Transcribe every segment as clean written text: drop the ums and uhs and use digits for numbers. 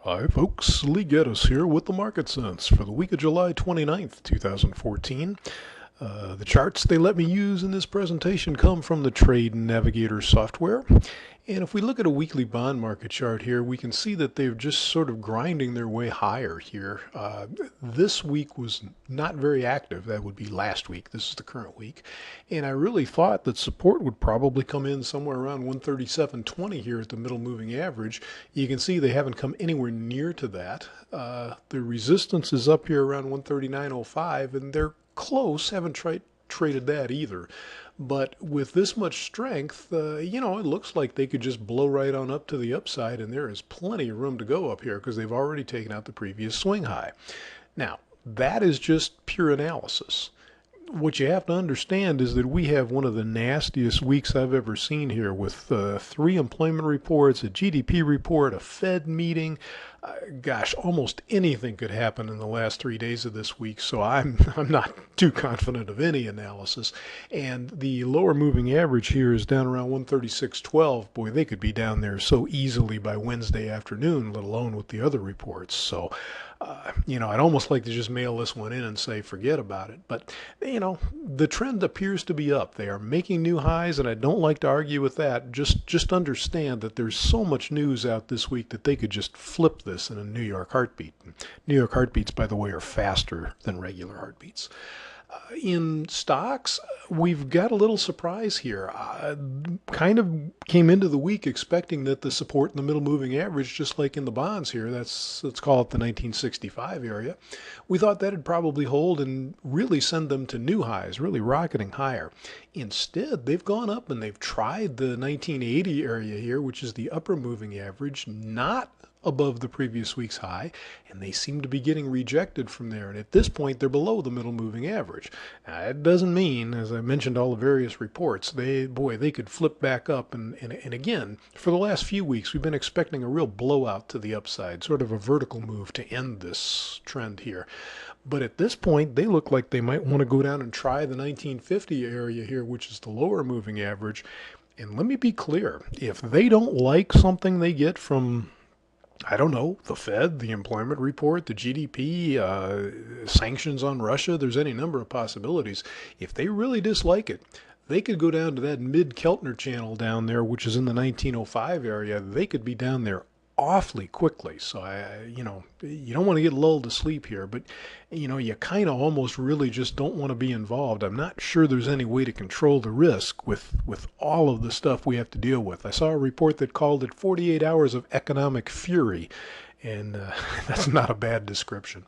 Hi folks, Lee Gettess here with the Market Sense for the week of July 29th, 2014. The charts they let me use in this presentation come from the Trade Navigator software. And if we look at a weekly bond market chart here, we can see that they're just sort of grinding their way higher here. This week was not very active. That would be last week. This is the current week. And I really thought that support would probably come in somewhere around 137.20 here at the middle moving average. You can see they haven't come anywhere near to that. The resistance is up here around 139.05, and they're close. Haven't traded that either. But with this much strength, it looks like they could just blow right on up to the upside, and there is plenty of room to go up here because they've already taken out the previous swing high. Now, that is just pure analysis. What you have to understand is that we have one of the nastiest weeks I've ever seen here with 3 employment reports, a GDP report, a Fed meeting. Gosh, almost anything could happen in the last 3 days of this week, so I'm not too confident of any analysis. And the lower moving average here is down around 136.12. Boy, they could be down there so easily by Wednesday afternoon, let alone with the other reports. So, I'd almost like to just mail this one in and say forget about it. But, the trend appears to be up. They are making new highs, and I don't like to argue with that. Just understand that there's so much news out this week that they could just flip this in a New York heartbeat. New York heartbeats, by the way, are faster than regular heartbeats. In stocks, we've got a little surprise here. Kind of came into the week expecting that the support in the middle moving average, just like in the bonds here, let's call it the 1965 area, we thought that'd probably hold and really send them to new highs, really rocketing higher. Instead, they've gone up and they've tried the 1980 area here, which is the upper moving average, not above the previous week's high, and they seem to be getting rejected from there. And at this point, they're below the middle moving average. Now, that doesn't mean, as I mentioned, all the various reports, they could flip back up. And again, for the last few weeks, we've been expecting a real blowout to the upside, sort of a vertical move to end this trend here. But at this point, they look like they might want to go down and try the 1950 area here, which is the lower moving average. And let me be clear, if they don't like something they get from, I don't know, the Fed, the employment report, the GDP, sanctions on Russia, there's any number of possibilities. If they really dislike it, they could go down to that mid-Keltner channel down there, which is in the 1905 area. They could be down there awfully quickly. So, you don't want to get lulled to sleep here, but, you kind of almost really just don't want to be involved. I'm not sure there's any way to control the risk with all of the stuff we have to deal with. I saw a report that called it 48 hours of economic fury, and that's not a bad description.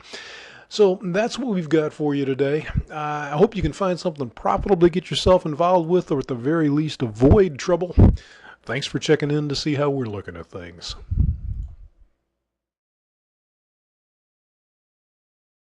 So that's what we've got for you today. I hope you can find something profitable to get yourself involved with, or at the very least avoid trouble. Thanks for checking in to see how we're looking at things.